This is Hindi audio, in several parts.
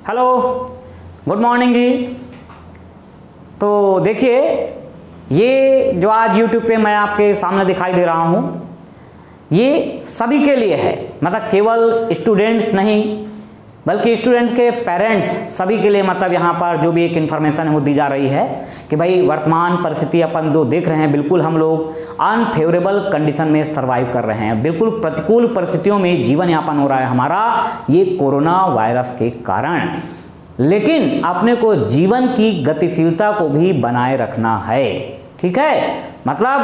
हेलो, गुड मॉर्निंग जी। तो देखिए, ये जो आज YouTube पे मैं आपके सामने दिखाई दे रहा हूँ, ये सभी के लिए है। मतलब केवल स्टूडेंट्स नहीं, बल्कि स्टूडेंट्स के पेरेंट्स सभी के लिए, मतलब यहाँ पर जो भी एक इन्फॉर्मेशन है वो दी जा रही है कि भाई वर्तमान परिस्थिति अपन जो देख रहे हैं, बिल्कुल हम लोग अनफेवरेबल कंडीशन में सर्वाइव कर रहे हैं, बिल्कुल प्रतिकूल परिस्थितियों में जीवन यापन हो रहा है हमारा, ये कोरोना वायरस के कारण। लेकिन अपने को जीवन की गतिशीलता को भी बनाए रखना है, ठीक है। मतलब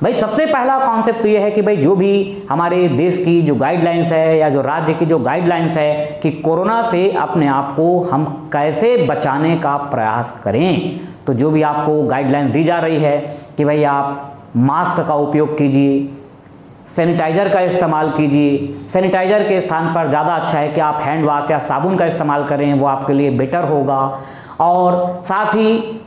भाई सबसे पहला कॉन्सेप्ट तो ये है कि भाई जो भी हमारे देश की जो गाइडलाइंस है या जो राज्य की जो गाइडलाइंस है कि कोरोना से अपने आप को हम कैसे बचाने का प्रयास करें, तो जो भी आपको गाइडलाइंस दी जा रही है कि भाई आप मास्क का उपयोग कीजिए, सैनिटाइज़र का इस्तेमाल कीजिए, सैनिटाइज़र के स्थान पर ज़्यादा अच्छा है कि आप हैंड वॉश या साबुन का इस्तेमाल करें, वो आपके लिए बेटर होगा। और साथ ही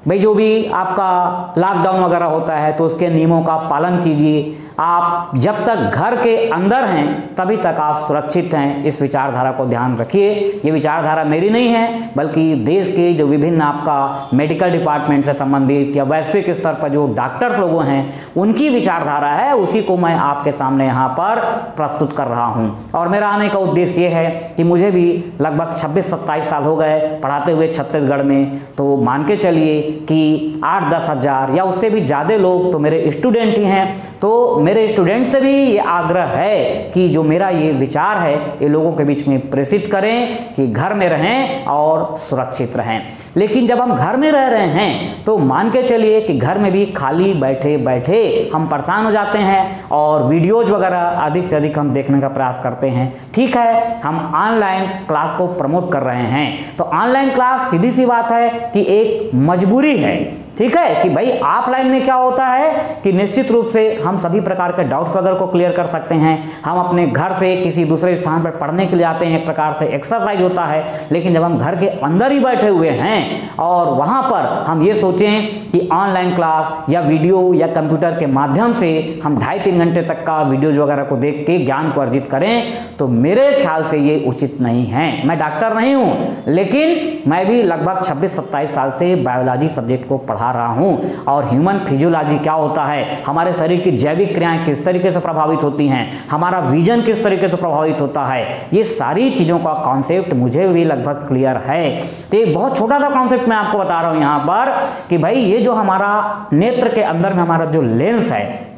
भाई जो भी आपका लॉकडाउन वगैरह होता है तो उसके नियमों का पालन कीजिए। आप जब तक घर के अंदर हैं तभी तक आप सुरक्षित हैं, इस विचारधारा को ध्यान रखिए। ये विचारधारा मेरी नहीं है, बल्कि देश के जो विभिन्न आपका मेडिकल डिपार्टमेंट से संबंधित या वैश्विक स्तर पर जो डॉक्टर्स लोगों हैं उनकी विचारधारा है, उसी को मैं आपके सामने यहाँ पर प्रस्तुत कर रहा हूँ। और मेरा आने का उद्देश्य ये है कि मुझे भी लगभग 26-27 साल हो गए पढ़ाते हुए छत्तीसगढ़ में, तो मान के चलिए कि 8-10 हज़ार या उससे भी ज़्यादा लोग तो मेरे स्टूडेंट ही हैं। तो मेरे स्टूडेंट से भी ये आग्रह है कि जो मेरा ये विचार है ये लोगों के बीच में प्रेषित करें कि घर में रहें और सुरक्षित रहें। लेकिन जब हम घर में रह रहे हैं तो मान के चलिए कि घर में भी खाली बैठे बैठे हम परेशान हो जाते हैं और वीडियोज वगैरह अधिक से अधिक हम देखने का प्रयास करते हैं। ठीक है, हम ऑनलाइन क्लास को प्रमोट कर रहे हैं, तो ऑनलाइन क्लास सीधी सी बात है कि एक मजबूरी है, ठीक है, कि भाई ऑफलाइन में क्या होता है कि निश्चित रूप से हम सभी प्रकार के डाउट्स वगैरह को क्लियर कर सकते हैं। हम अपने घर से किसी दूसरे स्थान पर पढ़ने के लिए आते हैं, एक प्रकार से एक्सरसाइज होता है। लेकिन जब हम घर के अंदर ही बैठे हुए हैं और वहाँ पर हम ये सोचें कि ऑनलाइन क्लास या वीडियो या कंप्यूटर के माध्यम से हम 2.5-3 घंटे तक का वीडियोज वगैरह को देख के ज्ञान को अर्जित करें, तो मेरे ख्याल से ये उचित नहीं है। मैं डॉक्टर नहीं हूँ, लेकिन मैं भी लगभग 26-27 साल से बायोलॉजी सब्जेक्ट को पढ़ा रहा हूं और ह्यूमन फिजियोलॉजी क्या होता है, हमारे शरीर की जैविक क्रियाएं किस तरीके से प्रभावित होती हैं, हमारा विजन किस तरीके से प्रभावित होता है, ये सारी चीज़ों का कॉन्सेप्ट मुझे भी लगभग क्लियर है। तो एक बहुत छोटा सा कॉन्सेप्ट मैं आपको बता रहा हूं यहाँ पर कि भाई ये जो हमारा नेत्र के अंदर में हमारा जो लेंस है,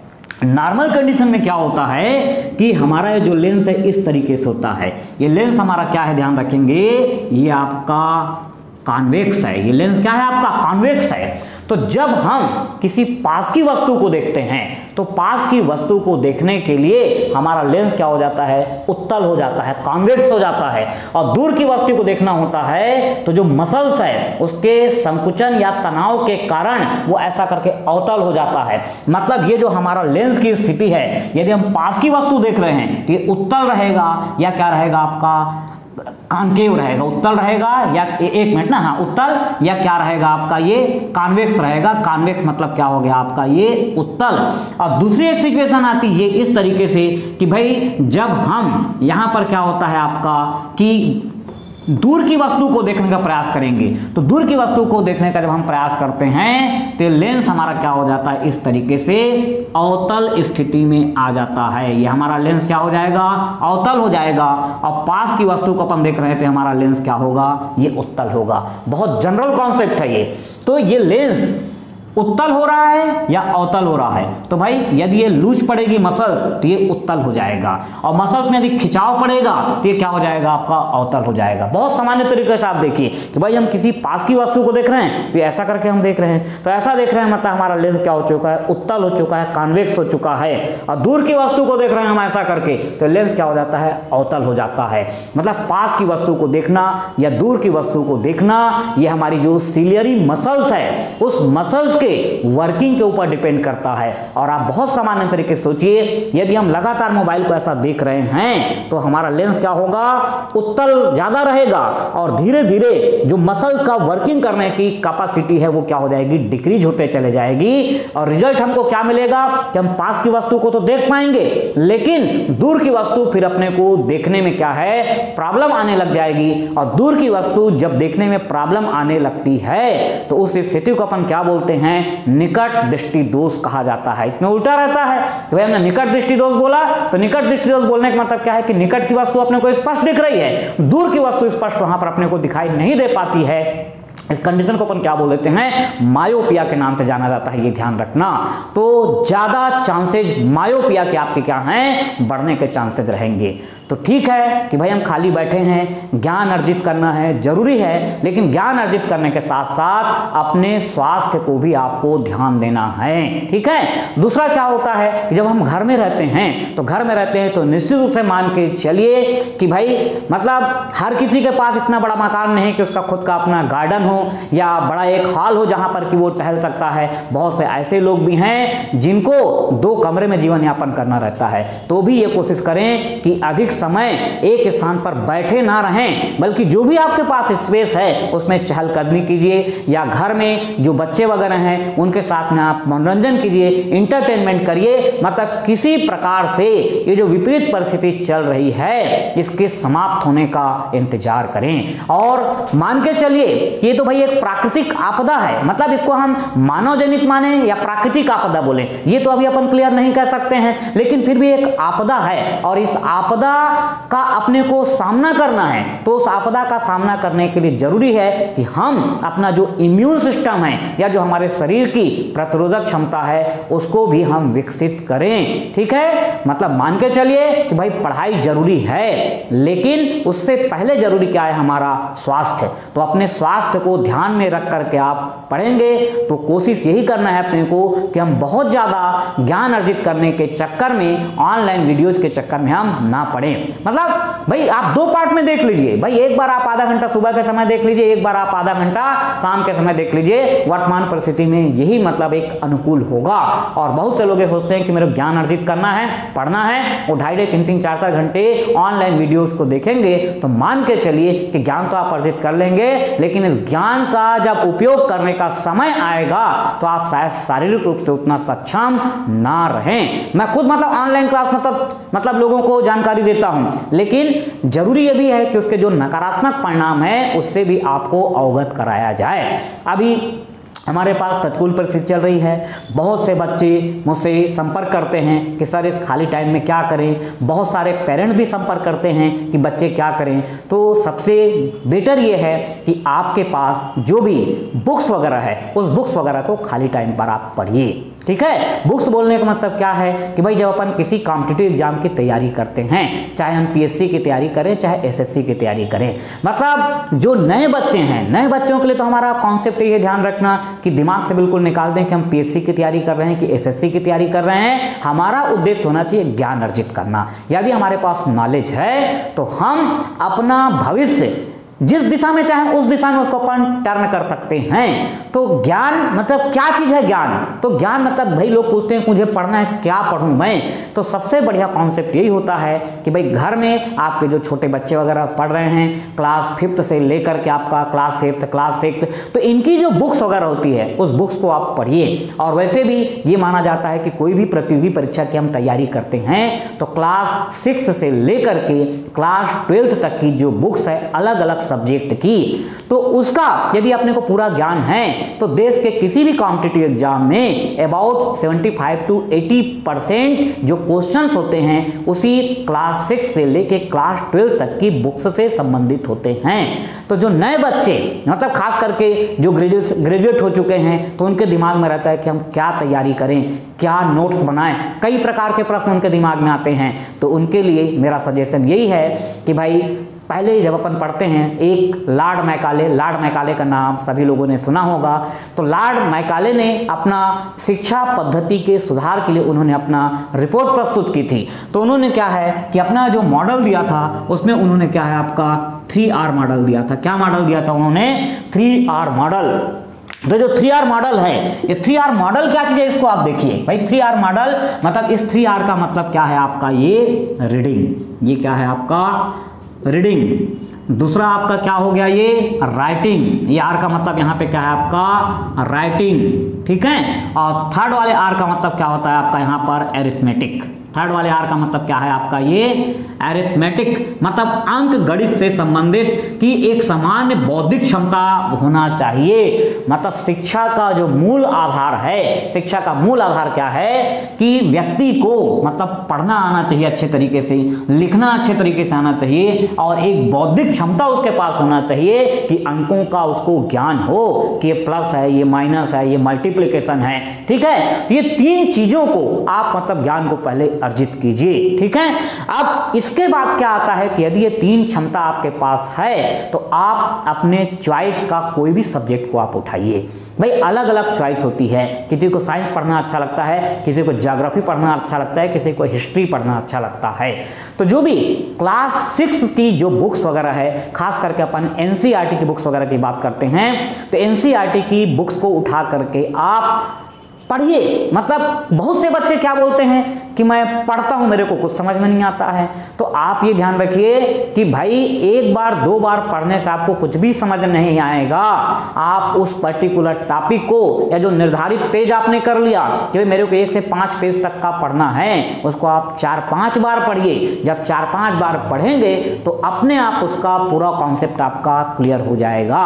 नॉर्मल कंडीशन में क्या होता है कि हमारा ये जो लेंस है इस तरीके से होता है। ये लेंस हमारा क्या है, ध्यान रखेंगे, ये आपका कॉन्वेक्स है। ये लेंस क्या है, आपका कॉन्वेक्स है। तो जब हम किसी पास की वस्तु को देखते हैं तो पास की वस्तु को देखने के लिए हमारा लेंस क्या हो जाता है, उत्तल हो जाता है, कॉन्वेक्स हो जाता है। और दूर की वस्तु को देखना होता है तो जो मसल्स है उसके संकुचन या तनाव के कारण वो ऐसा करके अवतल हो जाता है। मतलब ये जो हमारा लेंस की स्थिति है, यदि हम पास की वस्तु देख रहे हैं तो ये उत्तल रहेगा या क्या रहेगा, आपका कॉन्केव रहेगा, उत्तल रहेगा या एक मिनट ना, हाँ, उत्तल या क्या रहेगा आपका, ये कॉन्वेक्स रहेगा। कॉन्वेक्स मतलब क्या हो गया आपका, ये उत्तल। अब दूसरी एक सिचुएशन आती है इस तरीके से कि भाई जब हम यहाँ पर क्या होता है आपका कि दूर की वस्तु को देखने का प्रयास करेंगे, तो दूर की वस्तु को देखने का जब हम प्रयास करते हैं तो लेंस हमारा क्या हो जाता है, इस तरीके से अवतल स्थिति में आ जाता है। ये हमारा लेंस क्या हो जाएगा, अवतल हो जाएगा। और पास की वस्तु को अपन देख रहे थे, हमारा लेंस क्या होगा, ये उत्तल होगा। बहुत जनरल कॉन्सेप्ट है ये। तो ये लेंस उत्तल हो रहा है या अवतल हो रहा है, तो भाई यदि ये लूज पड़ेगी मसल्स तो ये उत्तल हो जाएगा, और मसल्स में यदि खिंचाव पड़ेगा तो ये क्या हो जाएगा, आपका अवतल हो जाएगा। बहुत सामान्य तरीके से आप देखिए कि भाई हम किसी पास की वस्तु को देख रहे हैं तो ऐसा करके हम देख रहे हैं, तो ऐसा देख रहे हैं, मतलब हमारा लेंस क्या हो चुका है, उत्तल हो चुका है, कॉन्वेक्स हो चुका है। और दूर की वस्तु को देख रहे हैं हम ऐसा करके तो लेंस क्या हो जाता है, अवतल हो जाता है। मतलब पास की वस्तु को देखना या दूर की वस्तु को देखना, ये हमारी जो सिलियरी मसल्स है उस मसल्स के के वर्किंग के ऊपर डिपेंड करता है। और आप बहुत सामान्य तरीके से सोचिए, यदि हम लगातार मोबाइल को ऐसा देख रहे हैं तो हमारा लेंस क्या होगा, उत्तल ज्यादा रहेगा और धीरे धीरे जो मसल्स का वर्किंग करने की कैपेसिटी है वो क्या हो जाएगी, डिक्रीज होते चले जाएगी। और रिजल्ट हमको क्या मिलेगा कि हम पास की वस्तु को तो देख पाएंगे लेकिन दूर की वस्तु फिर अपने को देखने में क्या है, प्रॉब्लम आने लग जाएगी। और दूर की वस्तु जब देखने में प्रॉब्लम आने लगती है तो उस स्थिति को अपन क्या बोलते हैं, निकट दृष्टि दोष कहा जाता है। इसमें उल्टा रहता है कि भाई हमने निकट दृष्टि दोष बोला तो निकट दृष्टि दोष बोलने का मतलब क्या है कि निकट की वस्तु अपने को स्पष्ट दिख रही है, दूर की वस्तु स्पष्ट वहां पर अपने को दिखाई नहीं दे पाती है। इस कंडीशन को अपन क्या बोल देते हैं, मायोपिया के नाम से जाना जाता है, ये ध्यान रखना। तो ज्यादा चांसेज मायोपिया के आपके क्या हैं, बढ़ने के चांसेज रहेंगे। तो ठीक है कि भाई हम खाली बैठे हैं, ज्ञान अर्जित करना है जरूरी है, लेकिन ज्ञान अर्जित करने के साथ साथ अपने स्वास्थ्य को भी आपको ध्यान देना है। ठीक है। दूसरा क्या होता है कि जब हम घर में रहते हैं तो निश्चित रूप से मान के चलिए कि भाई मतलब हर किसी के पास इतना बड़ा मकान नहीं कि उसका खुद का अपना गार्डन हो या बड़ा एक हॉल हो जहां पर कि वो टहल सकता है। बहुत से ऐसे लोग भी हैं जिनको 2 कमरे में जीवन यापन करना रहता है, तो भी ये कोशिश करें कि अधिक समय एक स्थान पर बैठे ना रहें, बल्कि जो भी आपके पास स्पेस है उसमें चहलकदमी कीजिए या घर में जो बच्चे वगैरह हैं उनके साथ में आप मनोरंजन कीजिए, इंटरटेनमेंट करिए। मतलब किसी प्रकार से ये जो विपरीत परिस्थिति चल रही है इसके समाप्त होने का इंतजार करें। और मान के चलिए ये तो भाई एक प्राकृतिक आपदा है, मतलब इसको हम मानवजनित माने या प्राकृतिक आपदा बोले ये तो अभी अपन क्लियर नहीं कर सकते हैं, लेकिन फिर भी एक आपदा है और इस आपदा का अपने को सामना करना है। तो उस आपदा का सामना करने के लिए जरूरी है कि हम अपना जो इम्यून सिस्टम है या जो हमारे शरीर की प्रतिरोधक क्षमता है उसको भी हम विकसित करें। ठीक है। मतलब मान के चलिए कि भाई पढ़ाई जरूरी है, लेकिन उससे पहले जरूरी क्या है, हमारा स्वास्थ्य। तो अपने स्वास्थ्य को ध्यान में रख करके आप पढ़ेंगे तो कोशिश यही करना है अपने को कि हम बहुत ज्यादा ज्ञान अर्जित करने के चक्कर में, ऑनलाइन वीडियोज के चक्कर में हम ना पढ़ें। मतलब भाई आप 2 पार्ट में देख लीजिए, भाई एक बार आप आधा घंटा सुबह के समय देख लीजिए, एक बार आप आधा घंटा शाम के समय देख लीजिए। वर्तमान परिस्थिति में यही मतलब एक अनुकूल होगा। और बहुत से लोग सोचते हैं कि मेरे ज्ञान अर्जित करना है, पढ़ना है, वो 2.5, 3, 4 घंटे ऑनलाइन वीडियोस को देखेंगे तो मान के चलिए कि ज्ञान तो आप अर्जित कर लेंगे, लेकिन इस ज्ञान का जब उपयोग करने का समय आएगा तो आप शायद शारीरिक रूप से उतना सक्षम ना रहें। मैं खुद मतलब ऑनलाइन क्लास मतलब लोगों को जानकारी देता हूं, लेकिन जरूरी ये भी है कि उसके जो नकारात्मक परिणाम है उससे भी आपको अवगत कराया जाए। अभी हमारे पास प्रतिकूल परिस्थिति चल रही है, बहुत से बच्चे मुझसे संपर्क करते हैं कि सर इस खाली टाइम में क्या करें। बहुत सारे पेरेंट्स भी संपर्क करते हैं कि बच्चे क्या करें। तो सबसे बेटर ये है कि आपके पास जो भी बुक्स वगैरह है उस बुक्स वगैरह को खाली टाइम पर आप पढ़िए। ठीक है। बुक्स बोलने का मतलब क्या है कि भाई जब अपन किसी कॉम्पिटिटिव एग्जाम की तैयारी करते हैं, चाहे हम पीएससी की तैयारी करें चाहे एसएससी की तैयारी करें, मतलब जो नए बच्चे हैं, नए बच्चों के लिए तो हमारा कॉन्सेप्ट ये ध्यान रखना कि दिमाग से बिल्कुल निकाल दें कि हम पीएससी की तैयारी कर रहे हैं कि एसएससी की तैयारी कर रहे हैं। हमारा उद्देश्य होना चाहिए ज्ञान अर्जित करना। यदि हमारे पास नॉलेज है तो हम अपना भविष्य जिस दिशा में चाहे उस दिशा में उसको अपन टर्न कर सकते हैं। तो ज्ञान मतलब क्या चीज है ज्ञान? तो ज्ञान मतलब भाई लोग पूछते हैं मुझे पढ़ना है, क्या पढ़ूं मैं? तो सबसे बढ़िया कॉन्सेप्ट यही होता है कि भाई घर में आपके जो छोटे बच्चे वगैरह पढ़ रहे हैं क्लास 5th से लेकर के आपका क्लास 5th क्लास 6th, तो इनकी जो बुक्स वगैरह होती है उस बुक्स को आप पढ़िए। और वैसे भी ये माना जाता है कि कोई भी प्रतियोगी परीक्षा की हम तैयारी करते हैं तो क्लास 6th से लेकर के क्लास 12th तक की जो बुक्स है अलग अलग सब्जेक्ट की, तो उसका यदि अपने को पूरा ज्ञान है तो देश के किसी भी कॉम्पिटिटिव एग्जाम में अबाउट 75 to 80% जो क्वेश्चंस होते हैं उसी क्लास 6 से लेके क्लास 12 तक की बुक्स से संबंधित होते हैं। तो जो नए बच्चे मतलब खास करके जो ग्रेजुएट हो चुके हैं तो उनके दिमाग में रहता है कि हम क्या तैयारी करें, क्या नोट्स बनाएं, कई प्रकार के प्रश्न उनके दिमाग में आते हैं। तो उनके लिए मेरा सजेशन यही है कि भाई पहले जब अपन पढ़ते हैं एक लॉर्ड मैकाले का नाम सभी लोगों ने सुना होगा। तो लॉर्ड मैकाले ने अपना शिक्षा पद्धति के सुधार के लिए उन्होंने अपना रिपोर्ट प्रस्तुत की थी। तो उन्होंने क्या है कि अपना जो मॉडल दिया था उसमें उन्होंने क्या है आपका 3R मॉडल दिया था। क्या मॉडल दिया था उन्होंने? 3R model. तो जो 3R मॉडल है, ये 3R मॉडल क्या चीज़ है इसको आप देखिए भाई। 3R मॉडल मतलब इस 3R का मतलब क्या है आपका, ये रीडिंग, ये क्या है आपका रीडिंग। दूसरा आपका क्या हो गया, ये राइटिंग, ये R का मतलब यहाँ पे क्या है आपका राइटिंग, ठीक है। और थर्ड वाले R का मतलब क्या होता है आपका यहाँ पर एरिथमेटिक। थर्ड वाले R का मतलब क्या है आपका, ये एरिथमेटिक, मतलब अंक गणित से संबंधित कि एक सामान्य बौद्धिक क्षमता होना चाहिए। मतलब शिक्षा का जो मूल आधार है, शिक्षा का मूल आधार क्या है कि व्यक्ति को मतलब पढ़ना आना चाहिए अच्छे तरीके से, लिखना अच्छे तरीके से आना चाहिए, और एक बौद्धिक क्षमता उसके पास होना चाहिए कि अंकों का उसको ज्ञान हो कि ये प्लस है, ये माइनस है, ये मल्टीप्लिकेशन है, ठीक है। तो ये तीन चीजों को आप मतलब ज्ञान को पहले अर्जित कीजिए, ठीक है। अब इसके बाद क्या आता है कि यदि ये तीन क्षमता आपके पास है तो आप अपने चॉइस का कोई भी सब्जेक्ट को आप उठाइए। भाई अलग अलग चॉइस होती है, किसी को साइंस पढ़ना अच्छा लगता है, किसी को ज्योग्राफी पढ़ना अच्छा लगता है, किसी को हिस्ट्री पढ़ना अच्छा लगता है। तो जो भी क्लास 6 की जो बुक्स वगैरह है, खास करके अपन एनसीईआरटी की बुक्स वगैरह की बात करते हैं, तो एनसीईआरटी की बुक्स को उठा करके आप पढ़िए। मतलब बहुत से बच्चे क्या बोलते हैं कि मैं पढ़ता हूं मेरे को कुछ समझ में नहीं आता है, तो आप ये ध्यान रखिए कि भाई एक बार दो बार पढ़ने से आपको कुछ भी समझ नहीं आएगा। आप उस पर्टिकुलर टॉपिक को या जो निर्धारित पेज आपने कर लिया कि भाई मेरे को 1 से 5 पेज तक का पढ़ना है, उसको आप 4-5 बार पढ़िए। जब 4-5 बार पढ़ेंगे तो अपने आप उसका पूरा कॉन्सेप्ट आपका क्लियर हो जाएगा।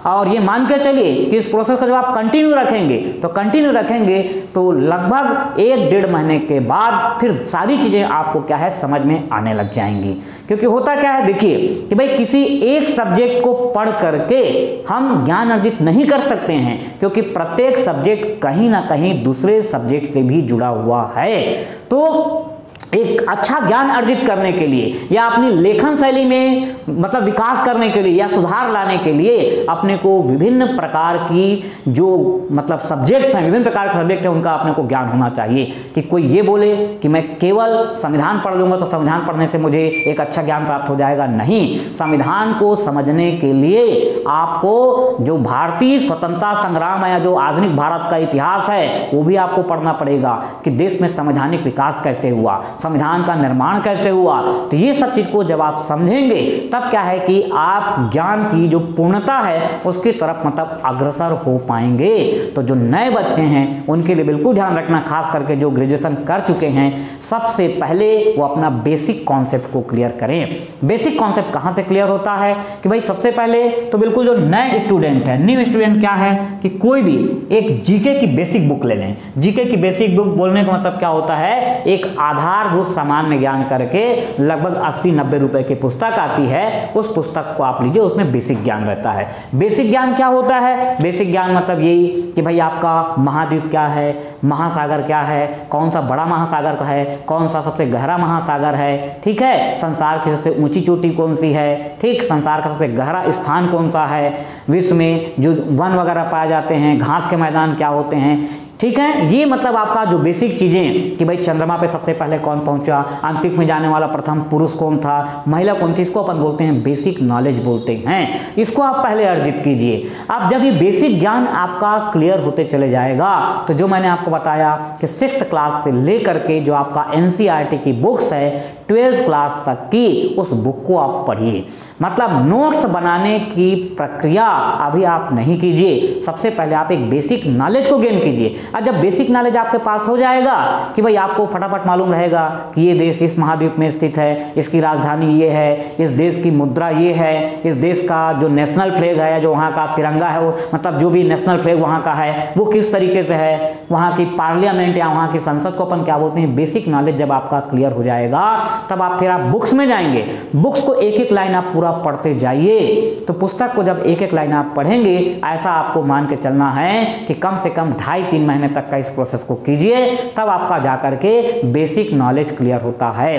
और ये मान के चलिए कि इस प्रोसेस को जब आप कंटिन्यू रखेंगे तो लगभग 1-1.5 महीने के बाद फिर सारी चीजें आपको क्या है समझ में आने लग जाएंगी। क्योंकि होता क्या है देखिए कि भाई किसी एक सब्जेक्ट को पढ़ करके हम ज्ञान अर्जित नहीं कर सकते हैं, क्योंकि प्रत्येक सब्जेक्ट कहीं ना कहीं दूसरे सब्जेक्ट से भी जुड़ा हुआ है। तो एक अच्छा ज्ञान अर्जित करने के लिए या अपनी लेखन शैली में मतलब विकास करने के लिए या सुधार लाने के लिए अपने को विभिन्न प्रकार की जो मतलब सब्जेक्ट हैं, विभिन्न प्रकार के सब्जेक्ट हैं, उनका अपने को ज्ञान होना चाहिए। कि कोई ये बोले कि मैं केवल संविधान पढ़ लूंगा तो संविधान पढ़ने से मुझे एक अच्छा ज्ञान प्राप्त हो जाएगा, नहीं। संविधान को समझने के लिए आपको जो भारतीय स्वतंत्रता संग्राम है या जो आधुनिक भारत का इतिहास है वो भी आपको पढ़ना पड़ेगा कि देश में संवैधानिक विकास कैसे हुआ, संविधान का निर्माण कैसे हुआ। तो ये सब चीज को जब आप समझेंगे तब क्या है कि आप ज्ञान की जो पूर्णता है उसकी तरफ मतलब अग्रसर हो पाएंगे। तो जो नए बच्चे हैं उनके लिए बिल्कुल ध्यान रखना, खास करके जो ग्रेजुएशन कर चुके हैं, सबसे पहले वो अपना बेसिक कॉन्सेप्ट को क्लियर करें। बेसिक कॉन्सेप्ट कहां से क्लियर होता है कि भाई सबसे पहले तो बिल्कुल जो नए स्टूडेंट है, न्यू स्टूडेंट क्या है कि कोई भी एक जीके की बेसिक बुक ले लें। जीके की बेसिक बुक बोलने का मतलब क्या होता है, एक आधार सामान्य ज्ञान करके लगभग 80-90 रुपए की पुस्तक आती है, उस पुस्तक को आप लीजिए, उसमें बेसिक ज्ञान रहता है। बेसिक ज्ञान क्या होता है, बेसिक ज्ञान मतलब यही कि भाई आपका महाद्वीप क्या है, महासागर क्या है, कौन सा बड़ा महासागर है, कौन सा सबसे गहरा महासागर है, ठीक है, संसार की सबसे ऊंची चोटी कौन सी है, ठीक, संसार का सबसे गहरा स्थान कौन सा है, विश्व में जो वन वगैरह पाए जाते हैं, घास के मैदान क्या होते हैं, ठीक है। ये मतलब आपका जो बेसिक चीजें कि भाई चंद्रमा पे सबसे पहले कौन पहुंचा, अंतरिक्ष में जाने वाला प्रथम पुरुष कौन था, महिला कौन थी, इसको अपन बोलते हैं बेसिक नॉलेज बोलते हैं। इसको आप पहले अर्जित कीजिए। अब जब ये बेसिक ज्ञान आपका क्लियर होते चले जाएगा तो जो मैंने आपको बताया कि 6th क्लास से लेकर के जो आपका एनसीईआरटी की बुक्स है 12th क्लास तक की, उस बुक को आप पढ़िए। मतलब नोट्स बनाने की प्रक्रिया अभी आप नहीं कीजिए, सबसे पहले आप एक बेसिक नॉलेज को गेन कीजिए। और जब बेसिक नॉलेज आपके पास हो जाएगा कि भाई आपको फटाफट मालूम रहेगा कि ये देश इस महाद्वीप में स्थित है, इसकी राजधानी ये है, इस देश की मुद्रा ये है, इस देश का जो नेशनल फ्लैग है, जो वहाँ का तिरंगा है, वो मतलब जो भी नेशनल फ्लैग वहाँ का है वो किस तरीके से है, वहाँ की पार्लियामेंट या वहाँ की संसद को अपन क्या बोलते हैं। बेसिक नॉलेज जब आपका क्लियर हो जाएगा तब आप फिर आप बुक्स में जाएंगे। बुक्स को एक एक लाइन आप पूरा पढ़ते जाइए। तो पुस्तक को जब एक एक लाइन आप पढ़ेंगे, ऐसा आपको मान के चलना है कि कम से कम 2.5-3 महीने तक का इस प्रोसेस को कीजिए, तब आपका जाकर के बेसिक नॉलेज क्लियर होता है।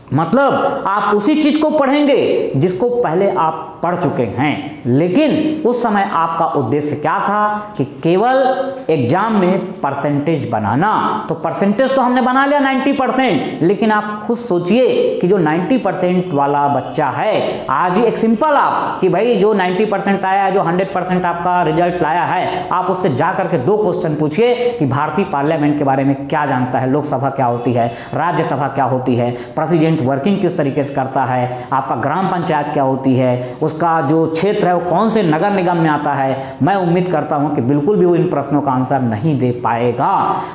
मतलब आप उसी चीज को पढ़ेंगे जिसको पहले आप पढ़ चुके हैं, लेकिन उस समय आपका उद्देश्य क्या था कि केवल एग्जाम में परसेंटेज बनाना। तो परसेंटेज तो हमने बना लिया 90%, लेकिन आप खुद सोचिए कि जो 90% वाला बच्चा है, आज एक सिंपल आप कि भाई जो 90% आया, जो 100% आपका रिजल्ट लाया है, आप उससे जा करके 2 क्वेश्चन पूछिए कि भारतीय पार्लियामेंट के बारे में क्या जानता है, लोकसभा क्या होती है, राज्यसभा क्या होती है, प्रेसिडेंट वर्किंग किस तरीके से करता है, आपका ग्राम पंचायत क्या होती है, उसका जो क्षेत्र है वो कौन से नगर निगम में आता है। मैं उम्मीद करता हूं कि बिल्कुल भी वो इन प्रश्नों का आंसर नहीं दे पाएगा।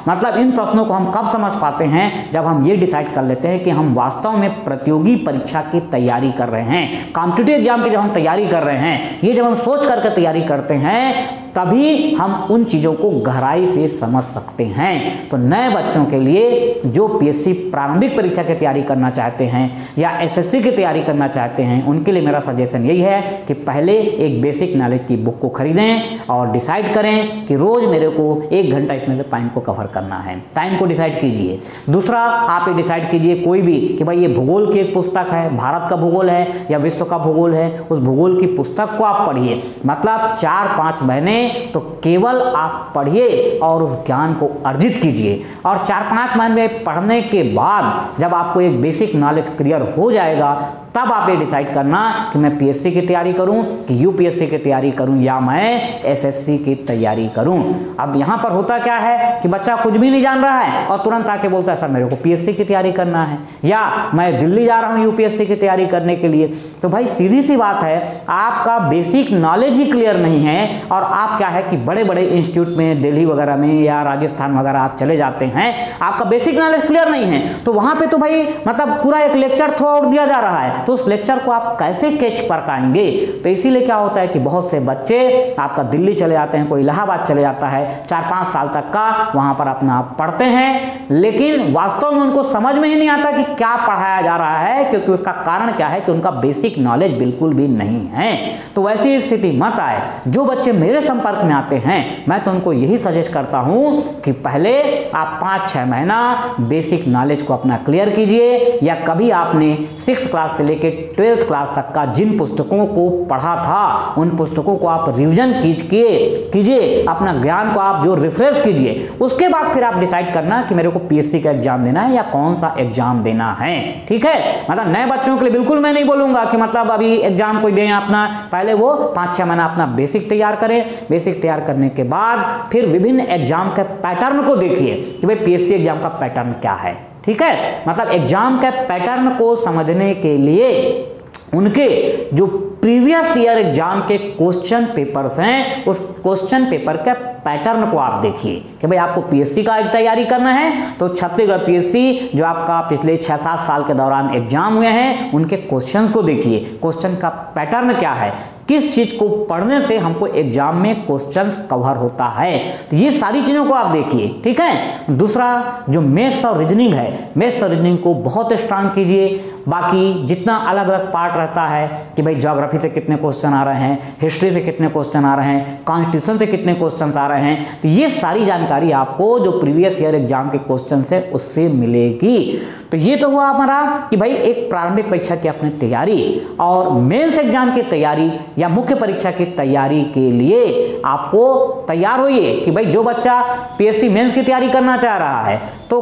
मतलब इन प्रश्नों को हम कब समझ पाते हैं, जब हम ये डिसाइड कर लेते हैं कि हम वास्तव में प्रतियोगी परीक्षा की तैयारी कर रहे हैं, कॉम्पिटिटिव एग्जाम की जब हम तैयारी कर रहे हैं, ये जब हम सोच करके तैयारी करते हैं, तभी हम उन चीज़ों को गहराई से समझ सकते हैं। तो नए बच्चों के लिए जो पीएससी प्रारंभिक परीक्षा की तैयारी करना चाहते हैं या एसएससी की तैयारी करना चाहते हैं, उनके लिए मेरा सजेशन यही है कि पहले एक बेसिक नॉलेज की बुक को खरीदें और डिसाइड करें कि रोज़ मेरे को 1 घंटा इसमें से टाइम को कवर करना है। टाइम को डिसाइड कीजिए। दूसरा, आप ये डिसाइड कीजिए कोई भी कि भाई ये भूगोल की एक पुस्तक है, भारत का भूगोल है या विश्व का भूगोल है, उस भूगोल की पुस्तक को आप पढ़िए। मतलब 4-5 महीने तो केवल आप पढ़िए और उस ज्ञान को अर्जित कीजिए। और 4-5 महीने पढ़ने के बाद जब आपको एक बेसिक नॉलेज क्लियर हो जाएगा, तब आप ये डिसाइड करना कि मैं पीएससी की तैयारी करूं कि यूपीएससी की तैयारी करूं या मैं एसएससी की तैयारी करूं। अब यहां पर होता क्या है कि बच्चा कुछ भी नहीं जान रहा है और तुरंत आके बोलता है सर मेरे को पीएससी की तैयारी करना है या मैं दिल्ली जा रहा हूं यूपीएससी की तैयारी करने के लिए। तो भाई सीधी सी बात है, आपका बेसिक नॉलेज ही क्लियर नहीं है और आप क्या है कि बड़े बड़े इंस्टीट्यूट में दिल्ली वगैरह में या राजस्थान वगैरह आप चले जाते हैं, आपका बेसिक नॉलेज क्लियर नहीं है, तो वहां पे तो भाई मतलब पूरा एक लेक्चर थ्रू आउट दिया जा रहा है, तो उस लेक्चर को आप कैसे कैच कर पाएंगे। तो इसीलिए क्या होता है कि बहुत से बच्चे आपका दिल्ली चले जाते हैं, कोई इलाहाबाद चले जाता है, 4-5 साल तक का वहां पर अपना पढ़ते हैं, लेकिन वास्तव में उनको समझ में ही नहीं आता कि क्या पढ़ाया जा रहा है, क्योंकि उसका कारण क्या है कि उनका बेसिक नॉलेज बिल्कुल भी नहीं है। तो वैसी स्थिति मत आए। जो बच्चे मेरे संपर्क में आते हैं, मैं तो उनको यही सजेस्ट करता हूं कि पहले आप 5-6 महीना बेसिक नॉलेज को अपना क्लियर कीजिए, या कभी आपने 6th क्लास से लेकर 12th क्लास तक का जिन पुस्तकों को पढ़ा था, उन पुस्तकों को आप रिवीजन कीजिए, अपना ज्ञान को आप जो रिफ्रेश कीजिए। उसके बाद फिर आप डिसाइड करना कि मेरे को पीएससी का एग्जाम देना है या कौन सा एग्जाम देना है। ठीक है, मतलब नए बच्चों के लिए बिल्कुल मैं नहीं बोलूंगा कि मतलब अभी एग्जाम कोई दें, अपना पहले वो 5-6 महीना अपना बेसिक तैयार करें। बेसिक तैयार करने के बाद फिर विभिन्न एग्जाम के पैटर्न को देखिए कि भाई पीएससी एग्जाम का पैटर्न क्या है। ठीक है, मतलब एग्जाम के पैटर्न को समझने के लिए उनके जो प्रीवियस ईयर एग्जाम के क्वेश्चन पेपर्स हैं, उस क्वेश्चन पेपर के पैटर्न को आप देखिए कि भाई आपको पीएससी का तैयारी करना है तो छत्तीसगढ़ पीएससी जो आपका पिछले 6-7 साल के दौरान एग्जाम हुए हैं, उनके क्वेश्चंस को देखिए, क्वेश्चन का पैटर्न क्या है, किस चीज को पढ़ने से हमको एग्जाम में क्वेश्चंस कवर होता है। तो ये सारी चीजों को आप देखिए। ठीक है, दूसरा जो मैथ्स और रीजनिंग है, मैथ्स और रीजनिंग को बहुत स्ट्रांग कीजिए। बाकी जितना अलग अलग पार्ट रहता है कि भाई ज्योग्राफी से कितने क्वेश्चन आ रहे हैं, हिस्ट्री से कितने क्वेश्चन आ रहे हैं, कॉन्स्टिट्यूशन से कितने क्वेश्चन आ रहे हैं, तो ये सारी जानकारी आपको जो प्रीवियस ईयर एग्जाम के क्वेश्चन है उससे मिलेगी। तो ये तो हुआ हमारा कि भाई एक प्रारंभिक परीक्षा की अपनी तैयारी, और मेंस एग्जाम की तैयारी या मुख्य परीक्षा की तैयारी के लिए आपको तैयार होइए कि भाई जो बच्चा पीएससी मेंस की तैयारी करना चाह रहा है, तो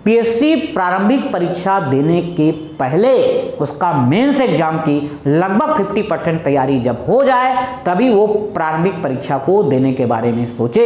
पीएससी प्रारंभिक परीक्षा देने के पहले उसका मेंस एग्जाम की लगभग 50% तैयारी जब हो जाए, तभी वो प्रारंभिक परीक्षा को देने के बारे में सोचे।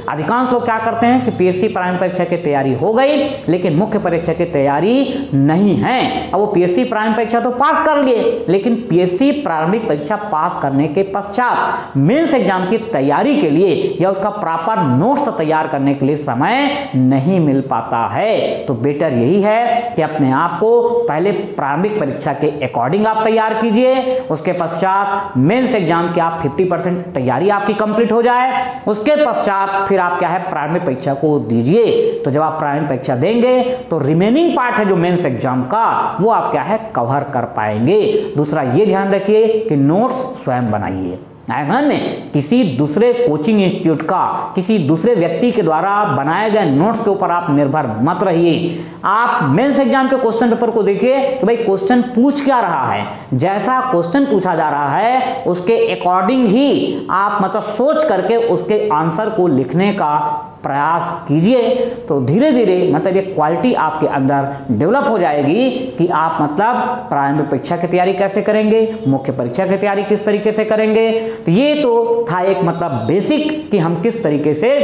अधिकांश लोग क्या करते हैं कि पीएससी प्रारंभिक परीक्षा की तैयारी हो गई लेकिन मुख्य परीक्षा की तैयारी नहीं है। अब वो पीएससी प्रारंभिक परीक्षा तो पास कर लिए, लेकिन पीएससी प्रारंभिक परीक्षा पास करने के पश्चात मेंस एग्जाम की तैयारी के लिए या उसका प्रॉपर नोट्स तैयार करने के लिए समय नहीं मिल पाता है। तो बेटर यही है कि अपने आप को पहले प्रारंभिक परीक्षा के अकॉर्डिंग आप तैयार कीजिए, उसके पश्चात मेंस एग्जाम की आप 50% तैयारी आपकी कंप्लीट हो जाए, उसके पश्चात फिर आप क्या है प्रारंभिक परीक्षा को दीजिए। तो जब आप प्रारंभिक परीक्षा देंगे तो रिमेनिंग पार्ट है जो मेंस एग्जाम का, वो आप क्या है कवर कर पाएंगे। दूसरा ये ध्यान रखिए कि नोट्स स्वयं बनाइए। अगर में किसी दूसरे कोचिंग इंस्टीट्यूट का, किसी दूसरे व्यक्ति के द्वारा बनाए गए नोट्स के ऊपर आप निर्भर मत रहिए। आप मेंस एग्जाम के क्वेश्चन पेपर को देखिए कि भाई क्वेश्चन पूछ क्या रहा है, जैसा क्वेश्चन पूछा जा रहा है उसके अकॉर्डिंग ही आप मतलब सोच करके उसके आंसर को लिखने का प्रयास कीजिए। तो धीरे धीरे मतलब ये क्वालिटी आपके अंदर डेवलप हो जाएगी कि आप मतलब प्रारंभिक परीक्षा की तैयारी कैसे करेंगे, मुख्य परीक्षा की तैयारी किस तरीके से करेंगे। तो ये तो था एक मतलब बेसिक कि हम किस तरीके से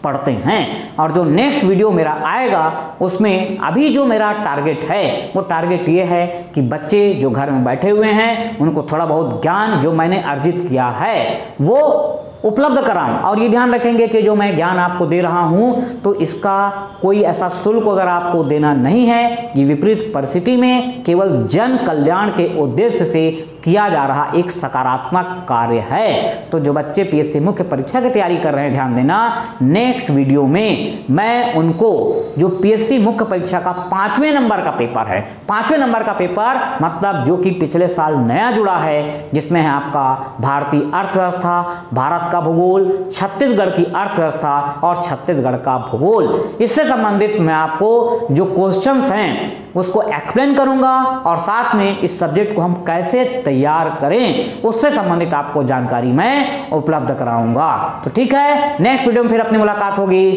पढ़ते हैं। और जो नेक्स्ट वीडियो मेरा आएगा उसमें अभी जो मेरा टारगेट है वो टारगेट ये है कि बच्चे जो घर में बैठे हुए हैं उनको थोड़ा बहुत ज्ञान जो मैंने अर्जित किया है वो उपलब्ध कराऊं। और ये ध्यान रखेंगे कि जो मैं ज्ञान आपको दे रहा हूं तो इसका कोई ऐसा शुल्क अगर आपको देना नहीं है, ये विपरीत परिस्थिति में केवल जन कल्याण के उद्देश्य से किया जा रहा एक सकारात्मक कार्य है। तो जो बच्चे पीएससी मुख्य परीक्षा की तैयारी कर रहे हैं ध्यान देना, नेक्स्ट वीडियो में मैं उनको जो पीएससी मुख्य परीक्षा का 5वें नंबर का पेपर है, 5वें नंबर का पेपर मतलब जो कि पिछले साल नया जुड़ा है, जिसमें है आपका भारतीय अर्थव्यवस्था, भारत का भूगोल, छत्तीसगढ़ की अर्थव्यवस्था और छत्तीसगढ़ का भूगोल, इससे संबंधित मैं आपको जो क्वेश्चंस हैं उसको एक्सप्लेन करूंगा और साथ में इस सब्जेक्ट को हम कैसे तैयार करें उससे संबंधित आपको जानकारी मैं उपलब्ध कराऊंगा। तो ठीक है, नेक्स्ट वीडियो में फिर अपनी मुलाकात होगी।